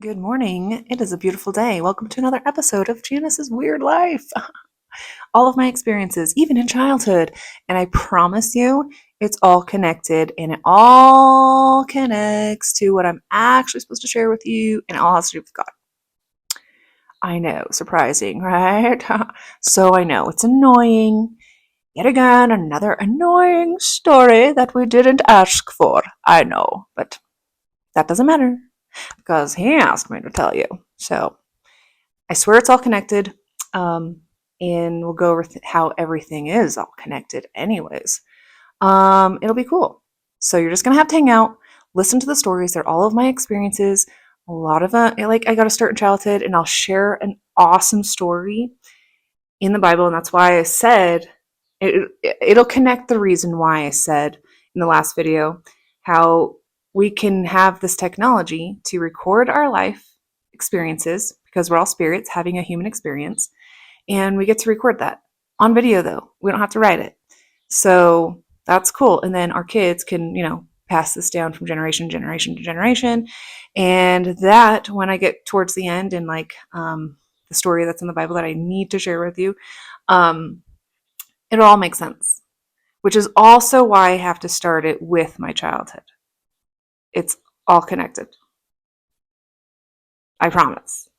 Good morning. It is a beautiful day. Welcome to another episode of Janice's Weird Life. All of my experiences, even in childhood. And I promise you, it's all connected and it all connects to what I'm actually supposed to share with you, and it all has to do with God. I know, surprising, right? So I know it's annoying. Yet again, another annoying story that we didn't ask for. I know, but that doesn't matter because he asked me to tell you. So I swear it's all connected. And we'll go over how everything is all connected, anyways. It'll be cool. So you're just gonna have to hang out, listen to the stories. They're all of my experiences. A lot of like I got to start in childhood, and I'll share an awesome story in the Bible, and that's why I said it'll connect the reason why I said in the last video how we can have this technology to record our life experiences because we're all spirits having a human experience, and we get to record that on video. Though we don't have to write it, so that's cool. And then our kids can pass this down from generation to generation to generation. And that, when I get towards the end and like the story that's in the Bible that I need to share with you, um, it'll all make sense, which is also why I have to start it with my childhood. It's all connected. I promise.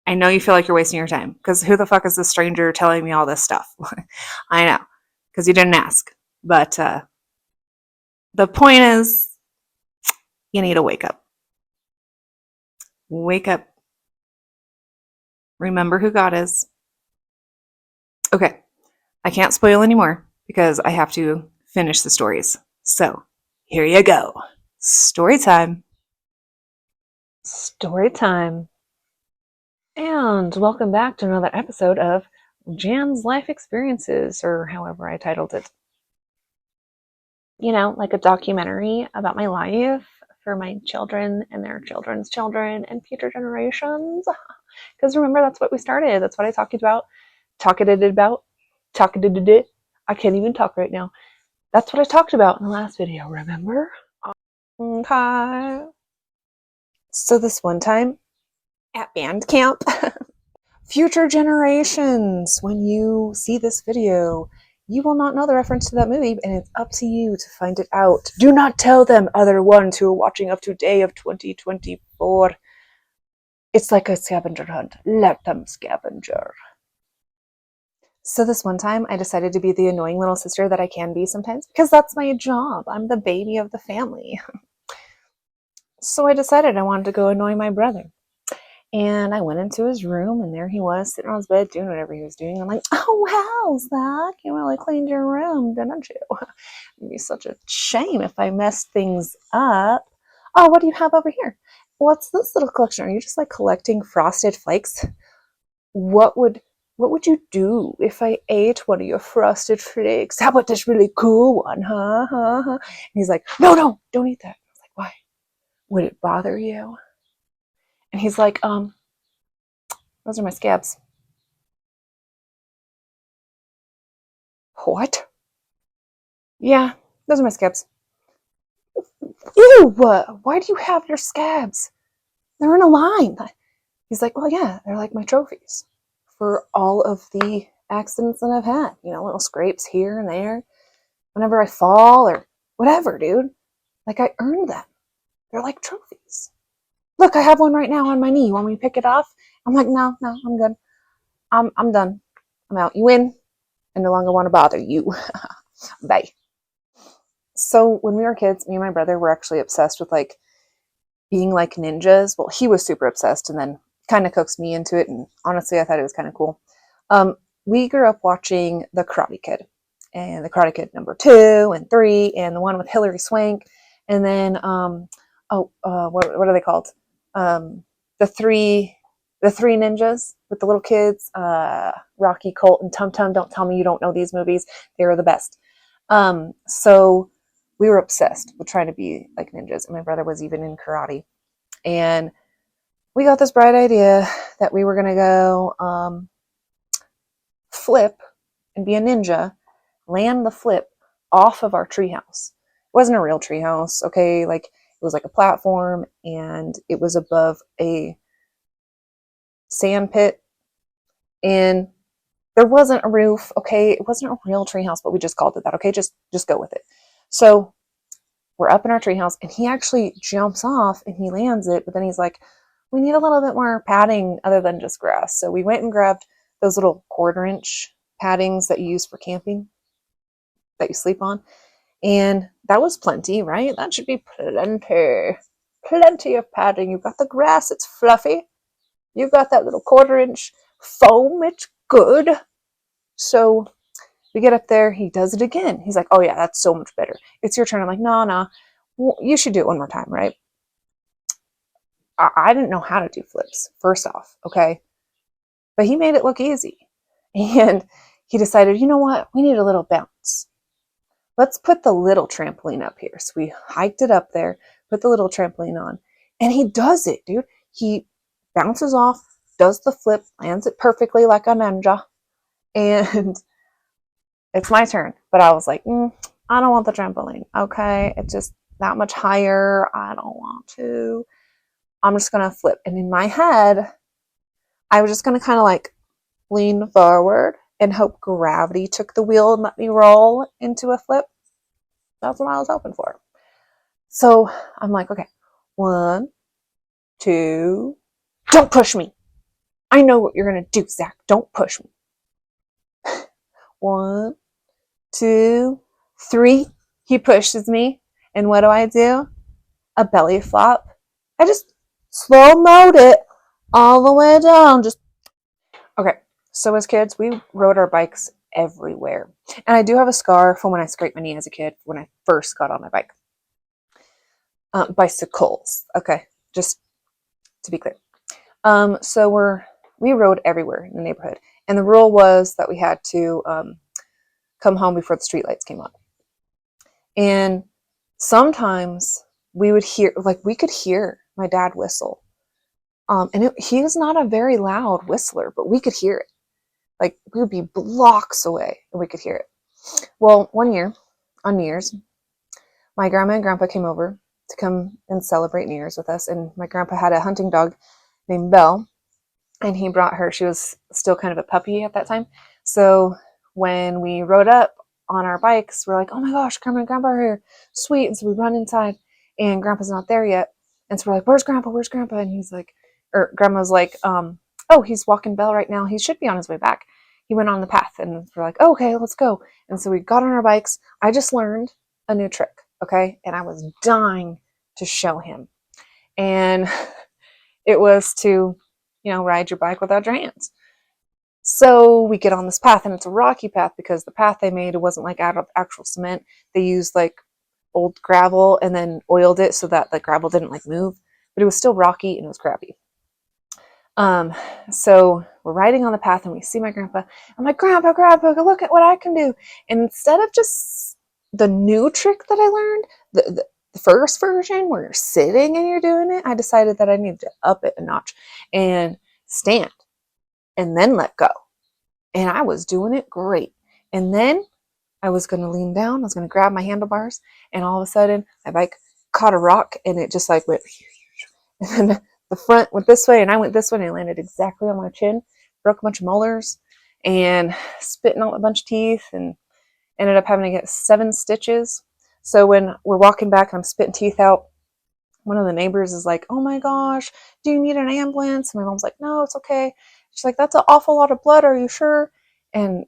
I know you feel like you're wasting your time because who the fuck is this stranger telling me all this stuff? I know, because you didn't ask. But the point is, you need to wake up. Wake up. Remember who God is. Okay, I can't spoil anymore because I have to finish the stories. So here you go. Story time. Story time. And welcome back to another episode of Jan's Life Experiences, or however I titled it. You know, like a documentary about my life for my children and their children's children and future generations. Because remember, that's what we started. That's what I talked about. I can't even talk right now. That's what I talked about in the last video, remember? Okay. So this one time at band camp, future generations, when you see this video, you will not know the reference to that movie, and it's up to you to find it out. Do not tell them, other ones who are watching up to day of 2024. It's like a scavenger hunt. Let them scavenger. So this one time, I decided to be the annoying little sister that I can be sometimes, because that's my job. I'm the baby of the family. So I decided I wanted to go annoy my brother. And I went into his room, and there he was, sitting on his bed, doing whatever he was doing. I'm like, oh, wow, Zach, you really cleaned your room, didn't you? It'd be such a shame if I messed things up. Oh, what do you have over here? What's this little collection? Are you just like collecting frosted flakes? What would you do if I ate one of your frosted flakes? How about this really cool one, huh? And he's like, no, don't eat that. I was like, why? Would it bother you? And he's like, those are my scabs. What? Yeah, those are my scabs. Ew! Why do you have your scabs? They're in a line. He's like, well, yeah, they're like my trophies for all of the accidents that I've had. You know, little scrapes here and there. Whenever I fall or whatever, dude. Like, I earned them. They're like trophies. Look, I have one right now on my knee. You want me to pick it off? I'm like, no, I'm good. I'm done. I'm out. You win. I no longer want to bother you. Bye. So when we were kids, me and my brother were actually obsessed with like being like ninjas. Well, he was super obsessed, and then kind of coaxed me into it. And honestly, I thought it was kind of cool. We grew up watching The Karate Kid, and The Karate Kid number 2 and 3, and the one with Hilary Swank, and then what are they called? The three ninjas with the little kids, Rocky, Colt, and Tum Tum. Don't tell me you don't know these movies. They were the best. So we were obsessed with trying to be like ninjas, and my brother was even in karate. And we got this bright idea that we were going to go flip and be a ninja, land the flip off of our treehouse. It wasn't a real treehouse, okay? Like, It was like a platform, and it was above a sand pit, and there wasn't a roof. Okay, it wasn't a real treehouse, but we just called it that. Okay, just go with it. So we're up in our treehouse, and he actually jumps off and he lands it, but then he's like, we need a little bit more padding other than just grass. So we went and grabbed those little 1/4-inch paddings that you use for camping, that you sleep on. And that was plenty, right? That should be plenty. Plenty of padding. You've got the grass, it's fluffy. You've got that little 1/4-inch foam, it's good. So we get up there, he does it again. He's like, oh yeah, that's so much better. It's your turn. I'm like, no, you should do it one more time, right? I didn't know how to do flips, first off, okay? But he made it look easy. And he decided, you know what? We need a little bounce. Let's put the little trampoline up here. So we hiked it up there, put the little trampoline on, and he does it, dude. He bounces off, does the flip, lands it perfectly like a ninja, and it's my turn. But I was like, I don't want the trampoline, okay? It's just that much higher. I don't want to. I'm just going to flip. And in my head, I was just going to kind of like lean forward and hope gravity took the wheel and let me roll into a flip. That's what I was hoping for. So I'm like, okay, 1, 2, don't push me. I know what you're going to do, Zach. Don't push me. 1, 2, 3. He pushes me. And what do? A belly flop. I just slow-moed it all the way down. Just okay. So as kids, we rode our bikes everywhere. And I do have a scar from when I scraped my knee as a kid when I first got on my bike. Bicycles. Okay, just to be clear. So we rode everywhere in the neighborhood. And the rule was that we had to come home before the streetlights came on. And sometimes we could hear my dad whistle. And he was not a very loud whistler, but we could hear it. Like, we would be blocks away and we could hear it. Well, one year, on New Year's, my grandma and grandpa came over to come and celebrate New Year's with us. And my grandpa had a hunting dog named Belle, and he brought her. She was still kind of a puppy at that time. So when we rode up on our bikes, we're like, oh my gosh, Grandma and Grandpa are here. Sweet. And so we run inside, and Grandpa's not there yet. And so we're like, where's Grandpa? Where's Grandpa? And Grandma's like, oh, he's walking Belle right now. He should be on his way back. He went on the path. And we're like, oh, okay, let's go. And so we got on our bikes. I just learned a new trick, okay? And I was dying to show him. And it was to, ride your bike without your hands. So we get on this path, and it's a rocky path because the path they made, it wasn't like out of actual cement. They used like old gravel and then oiled it so that the gravel didn't like move, but it was still rocky and it was crappy. So we're riding on the path, and we see my grandpa. I'm like, Grandpa, look at what I can do. And instead of just the new trick that I learned, the first version where you're sitting and you're doing it, I decided that I needed to up it a notch and stand and then let go. And I was doing it great. And then I was going to lean down. I was going to grab my handlebars, and all of a sudden my bike caught a rock, and it just like went, and then the front went this way and I went this way, and it landed exactly on my chin, broke a bunch of molars and spitting out a bunch of teeth, and ended up having to get 7 stitches. So when we're walking back and I'm spitting teeth out, one of the neighbors is like, oh my gosh, do you need an ambulance? And my mom's like, no, it's okay. She's like, that's an awful lot of blood. Are you sure? And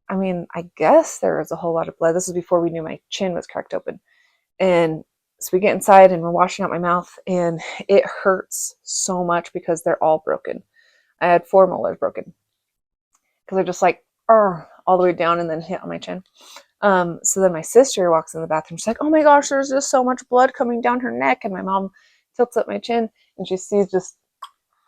I mean, I guess there was a whole lot of blood. This was before we knew my chin was cracked open. And so we get inside and we're washing out my mouth, and it hurts so much because they're all broken. I had 4 molars broken because they're just like all the way down and then hit on my chin. So then my sister walks in the bathroom. She's like, oh my gosh, there's just so much blood coming down her neck. And my mom tilts up my chin, and she sees just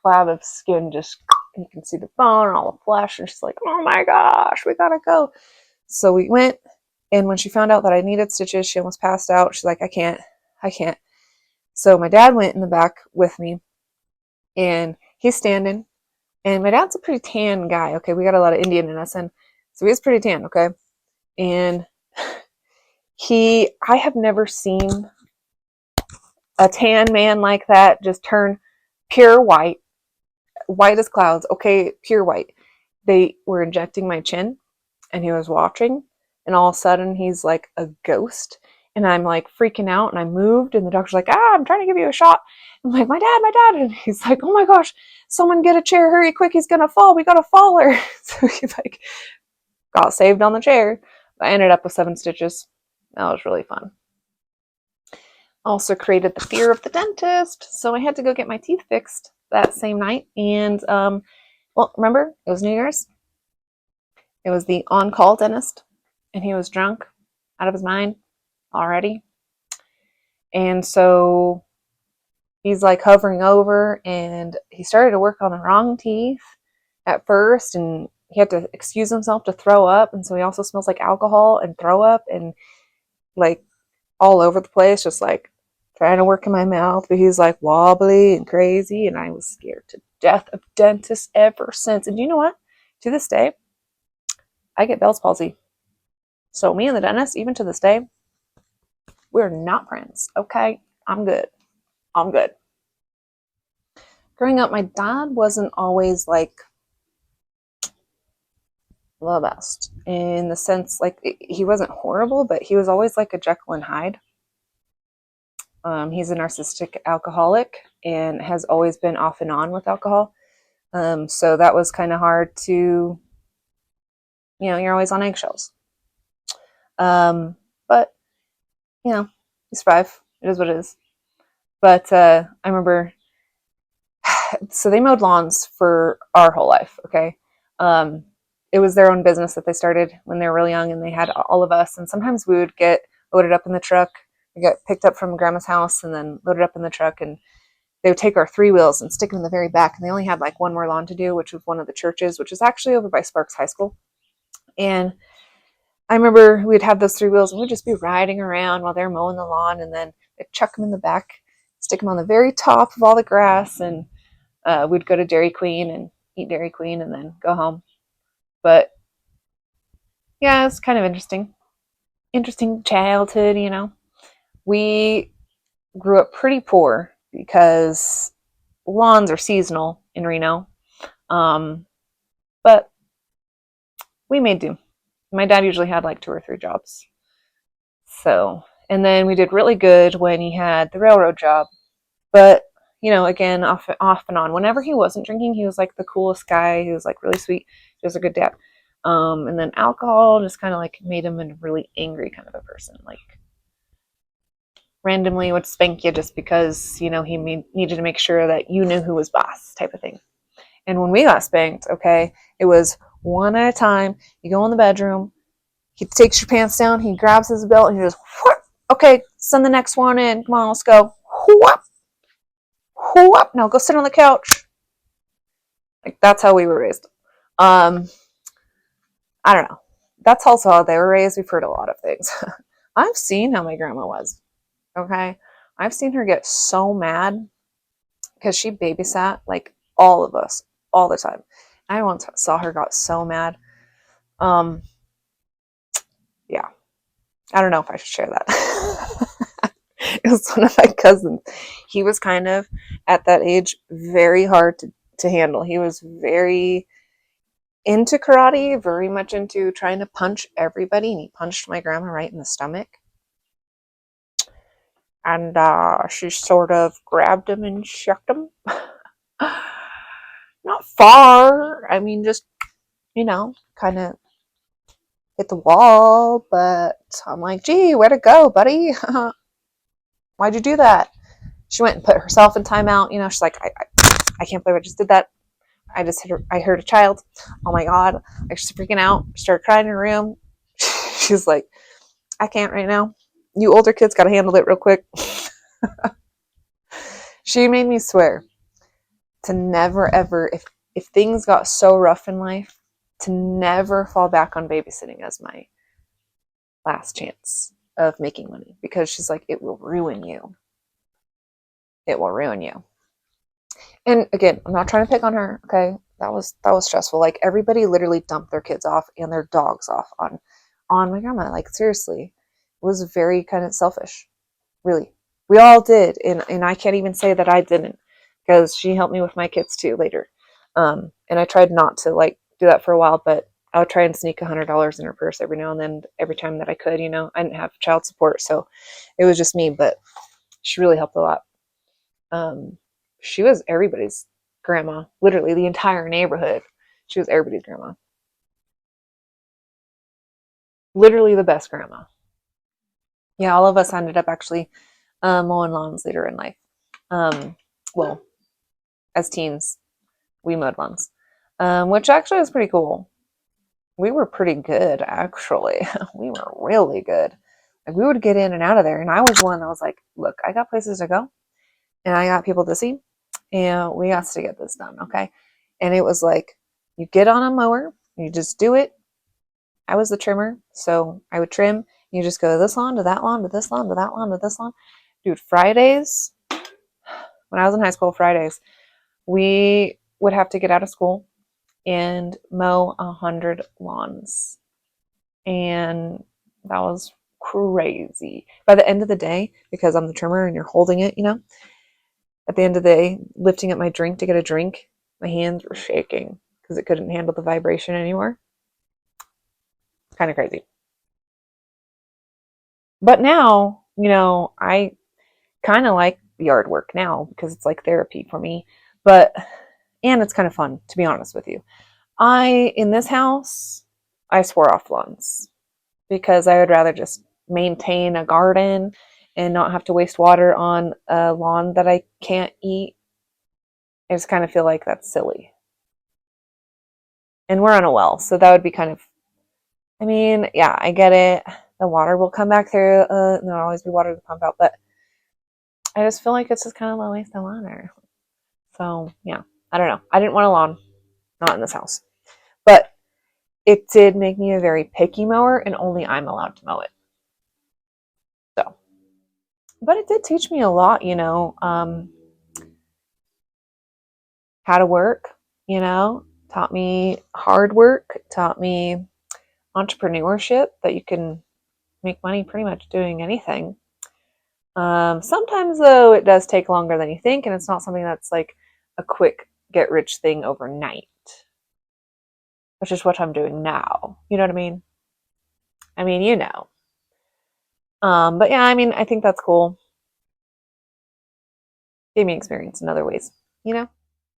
flab of skin, just, you can see the bone and all the flesh. And she's like, oh my gosh, we gotta go. So we went, and when she found out that I needed stitches, she almost passed out. She's like, I can't. So my dad went in the back with me, and he's standing, and my dad's a pretty tan guy. Okay. We got a lot of Indian in us. And so he's pretty tan. Okay. And I have never seen a tan man like that just turn pure white, white as clouds. Okay, pure white. They were injecting my chin, and he was watching, and all of a sudden he's like a ghost, and I'm like freaking out, and I moved, and the doctor's like, I'm trying to give you a shot. I'm like, my dad, and he's like, oh my gosh, someone get a chair, hurry quick, he's gonna fall, we gotta fall her. So he like got saved on the chair. I ended up with 7 stitches. That was really fun. Also created the fear of the dentist, so I had to go get my teeth fixed that same night. And well, remember, it was New Year's. It was the on-call dentist, and he was drunk out of his mind already. And so he's like hovering over, and he started to work on the wrong teeth at first, and he had to excuse himself to throw up. And so he also smells like alcohol and throw up and like all over the place, just like trying to work in my mouth. But he's like wobbly and crazy, and I was scared to death of dentists ever since. And you know what? To this day, I get Bell's palsy. So me and the dentist, even to this day, we're not friends. Okay? I'm good. I'm good. Growing up, my dad wasn't always like the best in the sense, like, he wasn't horrible, but he was always like a Jekyll and Hyde. He's a narcissistic alcoholic and has always been off and on with alcohol. So that was kind of hard to, you're always on eggshells. But, you survive. It is what it is. But I remember, so they mowed lawns for our whole life, okay? It was their own business that they started when they were really young, and they had all of us. And sometimes we would get loaded up in the truck. We got picked up from grandma's house and then loaded up in the truck, and they would take our 3 wheels and stick them in the very back. And they only had like one more lawn to do, which was one of the churches, which is actually over by Sparks High School. And I remember we'd have those 3 wheels, and we'd just be riding around while they're mowing the lawn, and then they'd chuck them in the back, stick them on the very top of all the grass, and we'd go to Dairy Queen and eat Dairy Queen and then go home. But yeah, it's kind of interesting childhood. We grew up pretty poor because lawns are seasonal in Reno, but we made do. My dad usually had like 2 or 3 jobs. So, and then we did really good when he had the railroad job. But, again, off and on. Whenever he wasn't drinking, he was like the coolest guy. He was like really sweet. He was a good dad. And then alcohol just kind of like made him a really angry kind of a person. Like randomly would spank you just because, he needed to make sure that you knew who was boss type of thing. And when we got spanked, okay, it was one at a time. You go in the bedroom, he takes your pants down, he grabs his belt, and he just, whoop, okay, send the next one in. Come on, let's go. Whoop, whoop. Now go sit on the couch. Like, that's how we were raised. I don't know. That's also how they were raised. We've heard a lot of things. I've seen how my grandma was. Okay? I've seen her get so mad because she babysat like all of us all the time. I once saw her got so mad. Yeah. I don't know if I should share that. It was one of my cousins. He was kind of, at that age, very hard to handle. He was very into karate, very much into trying to punch everybody, and he punched my grandma right in the stomach. And she sort of grabbed him and shucked him. Not far. I mean, just, kind of hit the wall. But I'm like, gee, where'd it go, buddy? Why'd you do that? She went and put herself in timeout. She's like, I can't believe I just did that. I hurt a child. Oh my God. I was freaking out. Started crying in her room. She's like, I can't right now. You older kids got to handle it real quick. She made me swear to never, ever, if things got so rough in life, to never fall back on babysitting as my last chance of making money. Because she's like, it will ruin you. It will ruin you. And again, I'm not trying to pick on her, okay? That was stressful. Like, everybody literally dumped their kids off and their dogs off on my grandma. Like, seriously. It was very kind of selfish. Really, We all did, and I can't even say that I didn't, because she helped me with my kids too later. And I tried not to like do that for a while, but I would try and sneak $100 in her purse every now and then, every time that I could. I didn't have child support, so it was just me, but she really helped a lot. She was everybody's grandma, literally the entire neighborhood. She was everybody's grandma, literally the best grandma. Yeah, all of us ended up actually mowing lawns later in life. Well, as teens, we mowed lawns, which actually was pretty cool. We were pretty good, actually. We were really good. Like, we would get in and out of there, and I was one that was like, "Look, I got places to go, and I got people to see, and we got to get this done, okay?" And it was like, you get on a mower, you just do it. I was the trimmer, so I would trim. You just go this lawn to that lawn to this lawn to that lawn to this lawn. Dude, Fridays, when I was in high school, Fridays, we would have to get out of school and mow 100 lawns. And that was crazy. By the end of the day, because I'm the trimmer and you're holding it, at the end of the day, lifting up my drink to get a drink, my hands were shaking because it couldn't handle the vibration anymore. Kind of crazy. But now, I kind of like yard work now because it's like therapy for me. And it's kind of fun, to be honest with you. In this house, I swore off lawns because I would rather just maintain a garden and not have to waste water on a lawn that I can't eat. I just kind of feel like that's silly. And we're on a well, so that would be kind of, yeah, I get it. The water will come back through. There'll always be water to pump out, but I just feel like it's just kind of a waste of water. So, yeah, I don't know. I didn't want a lawn, not in this house. But it did make me a very picky mower, and only I'm allowed to mow it. So, but it did teach me a lot, how to work, taught me hard work, taught me entrepreneurship, that you can make money pretty much doing anything. Sometimes, though, it does take longer than you think, and it's not something that's like a quick get rich thing overnight, which is what I'm doing now. You know what I mean? You know. But yeah, I think that's cool. Gave me experience in other ways,